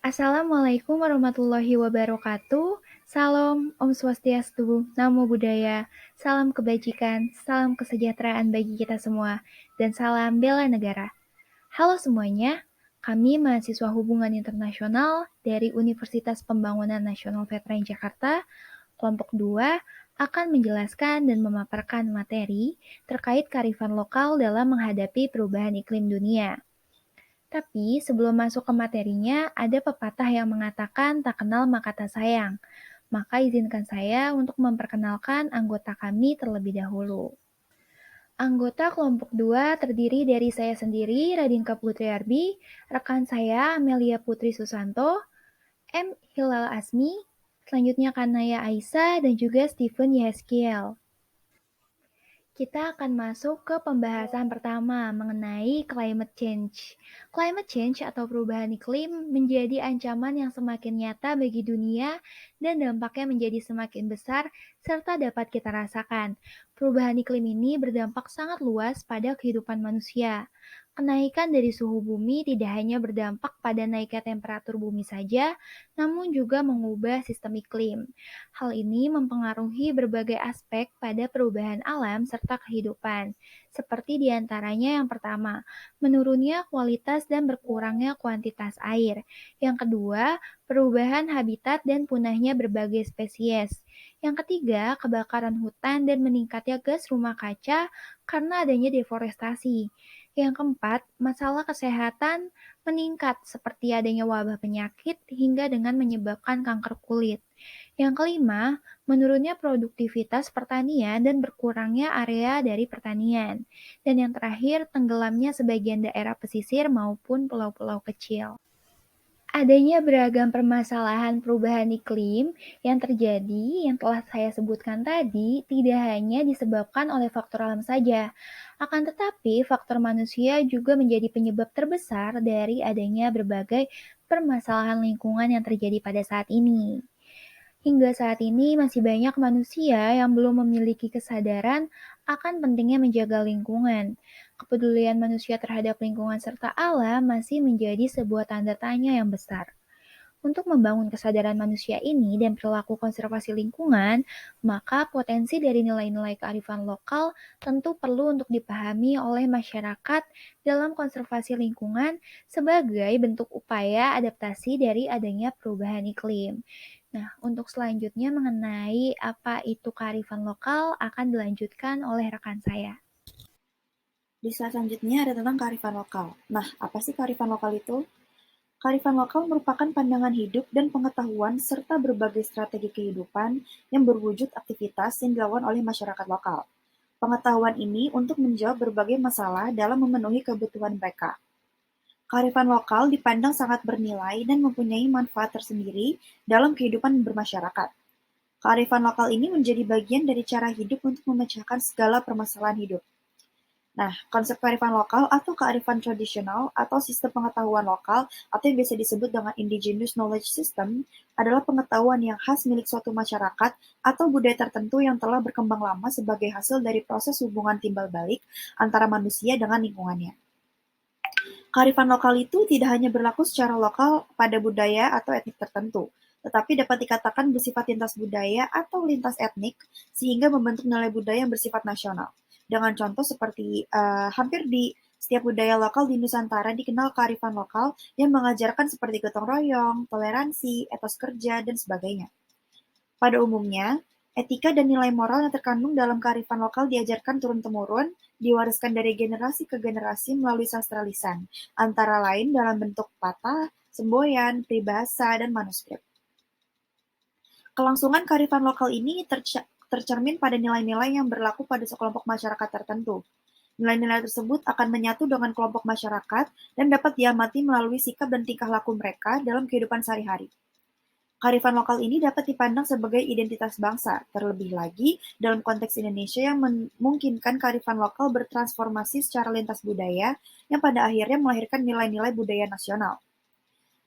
Assalamualaikum warahmatullahi wabarakatuh. Salam Om Swastiastu, Namo Buddhaya, salam kebajikan, salam kesejahteraan bagi kita semua, dan salam bela negara. Halo semuanya, kami mahasiswa Hubungan Internasional dari Universitas Pembangunan Nasional Veteran Jakarta, kelompok 2, akan menjelaskan dan memaparkan materi terkait kearifan lokal dalam menghadapi perubahan iklim dunia. Tapi sebelum masuk ke materinya, ada pepatah yang mengatakan tak kenal maka tak sayang. Maka izinkan saya untuk memperkenalkan anggota kami terlebih dahulu. Anggota kelompok 2 terdiri dari saya sendiri, Radinka Putri Arbi, rekan saya Amelia Putri Susanto, M. Hilal Asmi, selanjutnya Kanaya Aisyah, dan juga Stephen Yeskiel. Kita akan masuk ke pembahasan pertama mengenai climate change. Climate change atau perubahan iklim menjadi ancaman yang semakin nyata bagi dunia dan dampaknya menjadi semakin besar serta dapat kita rasakan. Perubahan iklim ini berdampak sangat luas pada kehidupan manusia. Kenaikan dari suhu bumi tidak hanya berdampak pada naiknya temperatur bumi saja, namun juga mengubah sistem iklim. Hal ini mempengaruhi berbagai aspek pada perubahan alam serta kehidupan, seperti diantaranya yang pertama, menurunnya kualitas dan berkurangnya kuantitas air. Yang kedua, perubahan habitat dan punahnya berbagai spesies. Yang ketiga, kebakaran hutan dan meningkatnya gas rumah kaca karena adanya deforestasi. Yang keempat, masalah kesehatan meningkat seperti adanya wabah penyakit hingga dengan menyebabkan kanker kulit. Yang kelima, menurunnya produktivitas pertanian dan berkurangnya area dari pertanian. Dan yang terakhir, tenggelamnya sebagian daerah pesisir maupun pulau-pulau kecil. Adanya beragam permasalahan perubahan iklim yang terjadi yang telah saya sebutkan tadi tidak hanya disebabkan oleh faktor alam saja, akan tetapi faktor manusia juga menjadi penyebab terbesar dari adanya berbagai permasalahan lingkungan yang terjadi pada saat ini. Hingga saat ini masih banyak manusia yang belum memiliki kesadaran akan pentingnya menjaga lingkungan. Kepedulian manusia terhadap lingkungan serta alam masih menjadi sebuah tanda tanya yang besar. Untuk membangun kesadaran manusia ini dan perilaku konservasi lingkungan, maka potensi dari nilai-nilai kearifan lokal tentu perlu untuk dipahami oleh masyarakat dalam konservasi lingkungan sebagai bentuk upaya adaptasi dari adanya perubahan iklim. Nah, untuk selanjutnya mengenai apa itu kearifan lokal akan dilanjutkan oleh rekan saya. Di slide selanjutnya ada tentang kearifan lokal. Nah, apa sih kearifan lokal itu? Kearifan lokal merupakan pandangan hidup dan pengetahuan serta berbagai strategi kehidupan yang berwujud aktivitas yang dilakukan oleh masyarakat lokal. Pengetahuan ini untuk menjawab berbagai masalah dalam memenuhi kebutuhan mereka. Kearifan lokal dipandang sangat bernilai dan mempunyai manfaat tersendiri dalam kehidupan bermasyarakat. Kearifan lokal ini menjadi bagian dari cara hidup untuk memecahkan segala permasalahan hidup. Nah, konsep kearifan lokal atau kearifan tradisional atau sistem pengetahuan lokal atau yang biasa disebut dengan indigenous knowledge system adalah pengetahuan yang khas milik suatu masyarakat atau budaya tertentu yang telah berkembang lama sebagai hasil dari proses hubungan timbal balik antara manusia dengan lingkungannya. Kearifan lokal itu tidak hanya berlaku secara lokal pada budaya atau etnik tertentu, tetapi dapat dikatakan bersifat lintas budaya atau lintas etnik sehingga membentuk nilai budaya yang bersifat nasional. Dengan contoh seperti hampir di setiap budaya lokal di Nusantara dikenal kearifan lokal yang mengajarkan seperti gotong royong, toleransi, etos kerja, dan sebagainya. Pada umumnya, etika dan nilai moral yang terkandung dalam kearifan lokal diajarkan turun-temurun, diwariskan dari generasi ke generasi melalui sastra lisan, antara lain dalam bentuk patah, semboyan, peribahasa, dan manuskrip. Kelangsungan kearifan lokal ini tercermin pada nilai-nilai yang berlaku pada sekelompok masyarakat tertentu. Nilai-nilai tersebut akan menyatu dengan kelompok masyarakat dan dapat diamati melalui sikap dan tingkah laku mereka dalam kehidupan sehari-hari. Kearifan lokal ini dapat dipandang sebagai identitas bangsa, terlebih lagi dalam konteks Indonesia yang memungkinkan kearifan lokal bertransformasi secara lintas budaya yang pada akhirnya melahirkan nilai-nilai budaya nasional.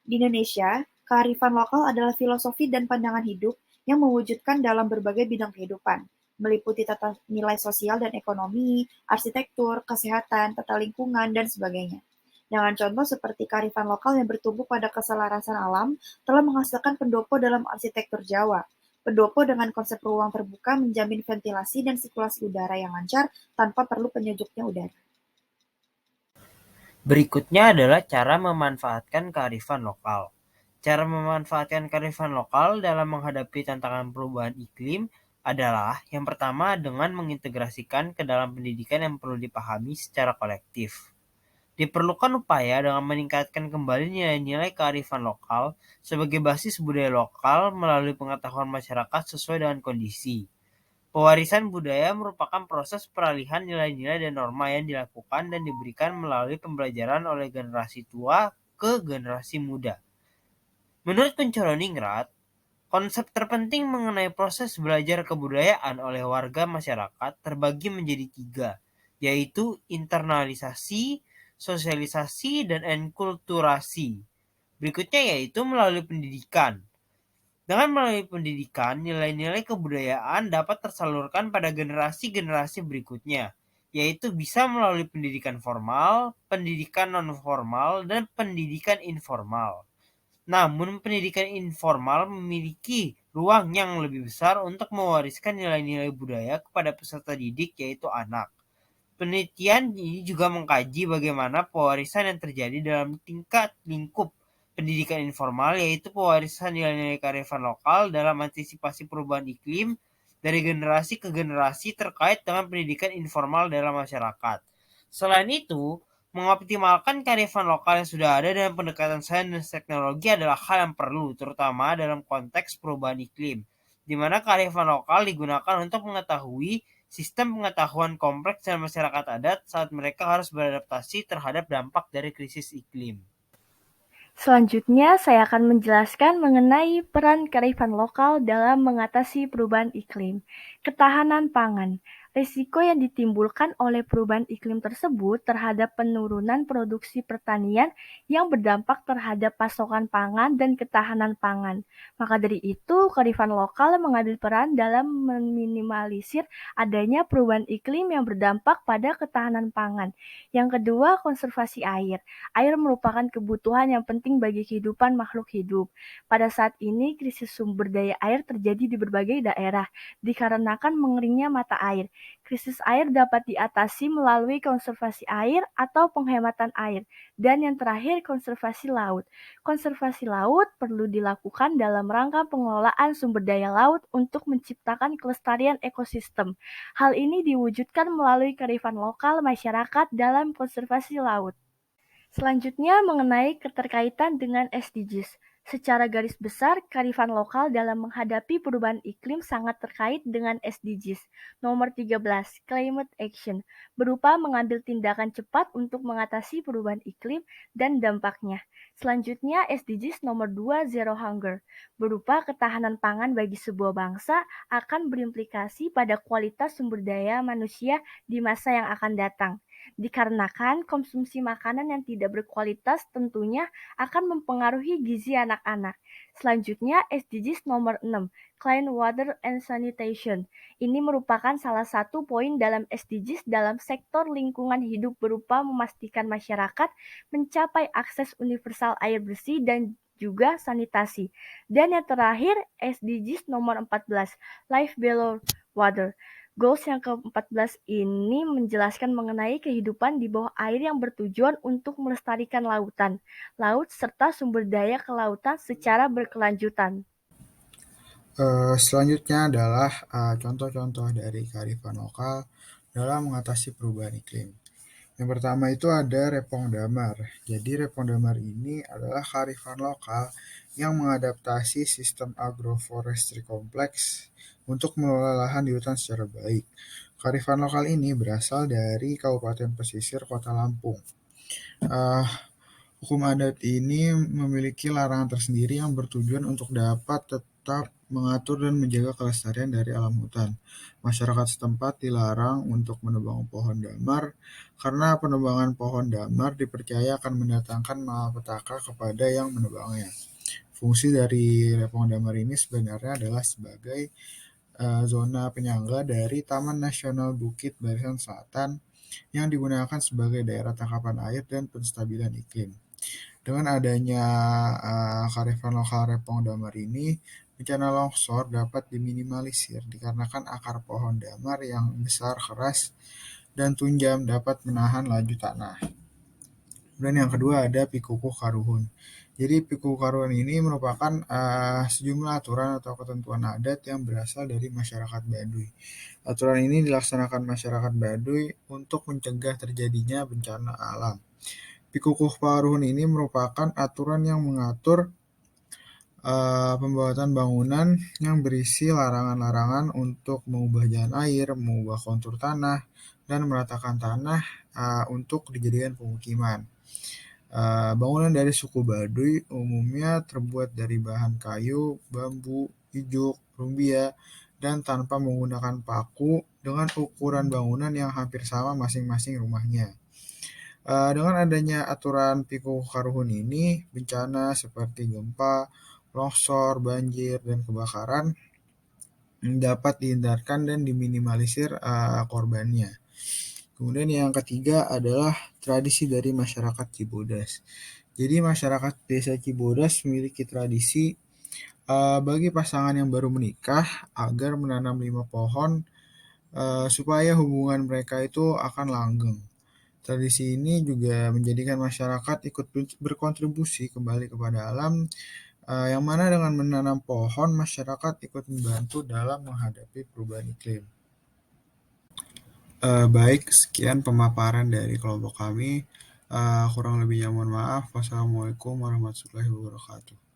Di Indonesia, kearifan lokal adalah filosofi dan pandangan hidup yang mewujudkan dalam berbagai bidang kehidupan, meliputi tata nilai sosial dan ekonomi, arsitektur, kesehatan, tata lingkungan, dan sebagainya. Dengan contoh seperti kearifan lokal yang bertumbuh pada keselarasan alam telah menghasilkan pendopo dalam arsitektur Jawa. Pendopo dengan konsep ruang terbuka menjamin ventilasi dan sirkulasi udara yang lancar tanpa perlu penyejuknya udara. Berikutnya adalah cara memanfaatkan kearifan lokal. Cara memanfaatkan kearifan lokal dalam menghadapi tantangan perubahan iklim adalah yang pertama dengan mengintegrasikan ke dalam pendidikan yang perlu dipahami secara kolektif. Diperlukan upaya dengan meningkatkan kembali nilai-nilai kearifan lokal sebagai basis budaya lokal melalui pengetahuan masyarakat sesuai dengan kondisi. Pewarisan budaya merupakan proses peralihan nilai-nilai dan norma yang dilakukan dan diberikan melalui pembelajaran oleh generasi tua ke generasi muda. Menurut Pencoroningrat, konsep terpenting mengenai proses belajar kebudayaan oleh warga masyarakat terbagi menjadi tiga, yaitu internalisasi, sosialisasi, dan enkulturasi. Berikutnya yaitu melalui pendidikan. Dengan melalui pendidikan, nilai-nilai kebudayaan dapat tersalurkan pada generasi-generasi berikutnya, yaitu bisa melalui pendidikan formal, pendidikan non-formal, dan pendidikan informal. Namun, pendidikan informal memiliki ruang yang lebih besar untuk mewariskan nilai-nilai budaya kepada peserta didik, yaitu anak. Penelitian ini juga mengkaji bagaimana pewarisan yang terjadi dalam tingkat lingkup pendidikan informal, yaitu pewarisan nilai-nilai kearifan lokal dalam antisipasi perubahan iklim dari generasi ke generasi terkait dengan pendidikan informal dalam masyarakat. Selain itu, mengoptimalkan kearifan lokal yang sudah ada dalam pendekatan sains dan teknologi adalah hal yang perlu, terutama dalam konteks perubahan iklim, di mana kearifan lokal digunakan untuk mengetahui sistem pengetahuan kompleks dan masyarakat adat saat mereka harus beradaptasi terhadap dampak dari krisis iklim. Selanjutnya, saya akan menjelaskan mengenai peran kearifan lokal dalam mengatasi perubahan iklim. Ketahanan pangan. Risiko yang ditimbulkan oleh perubahan iklim tersebut terhadap penurunan produksi pertanian yang berdampak terhadap pasokan pangan dan ketahanan pangan. Maka dari itu, kearifan lokal mengambil peran dalam meminimalisir adanya perubahan iklim yang berdampak pada ketahanan pangan. Yang kedua, konservasi air. Air merupakan kebutuhan yang penting bagi kehidupan makhluk hidup. Pada saat ini, krisis sumber daya air terjadi di berbagai daerah, dikarenakan mengeringnya mata air. Krisis air dapat diatasi melalui konservasi air atau penghematan air. Dan yang terakhir, konservasi laut. Konservasi laut perlu dilakukan dalam rangka pengelolaan sumber daya laut untuk menciptakan kelestarian ekosistem. Hal ini diwujudkan melalui kearifan lokal masyarakat dalam konservasi laut. Selanjutnya mengenai keterkaitan dengan SDGs. Secara garis besar, kearifan lokal dalam menghadapi perubahan iklim sangat terkait dengan SDGs. Nomor 13, Climate Action, berupa mengambil tindakan cepat untuk mengatasi perubahan iklim dan dampaknya. Selanjutnya SDGs nomor 2, Zero Hunger, berupa ketahanan pangan bagi sebuah bangsa akan berimplikasi pada kualitas sumber daya manusia di masa yang akan datang. Dikarenakan konsumsi makanan yang tidak berkualitas tentunya akan mempengaruhi gizi anak-anak. Selanjutnya SDGs nomor 6, Clean Water and Sanitation. Ini merupakan salah satu poin dalam SDGs dalam sektor lingkungan hidup berupa memastikan masyarakat mencapai akses universal air bersih dan juga sanitasi. Dan yang terakhir SDGs nomor 14, Life Below Water. Goals yang ke-14 ini menjelaskan mengenai kehidupan di bawah air yang bertujuan untuk melestarikan lautan, laut, serta sumber daya kelautan secara berkelanjutan. Selanjutnya adalah contoh-contoh dari kearifan lokal dalam mengatasi perubahan iklim. Yang pertama itu ada Repong Damar. Jadi Repong Damar ini adalah kearifan lokal yang mengadaptasi sistem agroforestry kompleks untuk mengelola lahan di hutan secara baik. Kearifan lokal ini berasal dari Kabupaten Pesisir Kota Lampung. Uh, Hukum adat ini memiliki larangan tersendiri yang bertujuan untuk dapat tetap mengatur dan menjaga kelestarian dari alam hutan. Masyarakat setempat dilarang untuk menebang pohon damar karena penebangan pohon damar dipercaya akan mendatangkan malapetaka kepada yang menebangnya. Fungsi dari Repong Damar ini sebenarnya adalah sebagai zona penyangga dari Taman Nasional Bukit Barisan Selatan yang digunakan sebagai daerah tangkapan air dan penstabilan iklim. Dengan adanya kearifan lokal Repong Damar ini, bencana longsor dapat diminimalisir dikarenakan akar pohon damar yang besar, keras, dan tunjam dapat menahan laju tanah. Kemudian yang kedua ada Pikukuh Karuhun. Jadi Pikukuh Karuhun ini merupakan sejumlah aturan atau ketentuan adat yang berasal dari masyarakat Baduy. Aturan ini dilaksanakan masyarakat Baduy untuk mencegah terjadinya bencana alam. Pikukuh Karuhun ini merupakan aturan yang mengatur pembuatan bangunan yang berisi larangan-larangan untuk mengubah jalan air, mengubah kontur tanah, dan meratakan tanah untuk dijadikan pemukiman. Bangunan dari suku Baduy umumnya terbuat dari bahan kayu, bambu, ijuk, rumbia, dan tanpa menggunakan paku dengan ukuran bangunan yang hampir sama masing-masing rumahnya. Dengan adanya aturan Pikukuh Karuhun ini, bencana seperti gempa, longsor, banjir, dan kebakaran dapat dihindarkan dan diminimalisir korbannya. Kemudian yang ketiga adalah tradisi dari masyarakat Cibodas. Jadi masyarakat desa Cibodas memiliki tradisi bagi pasangan yang baru menikah agar menanam 5 pohon supaya hubungan mereka itu akan langgeng. Tradisi ini juga menjadikan masyarakat ikut berkontribusi kembali kepada alam, yang mana dengan menanam pohon, masyarakat ikut membantu dalam menghadapi perubahan iklim. Baik, sekian pemaparan dari kelompok kami. Kurang lebihnya mohon maaf. Wassalamualaikum warahmatullahi wabarakatuh.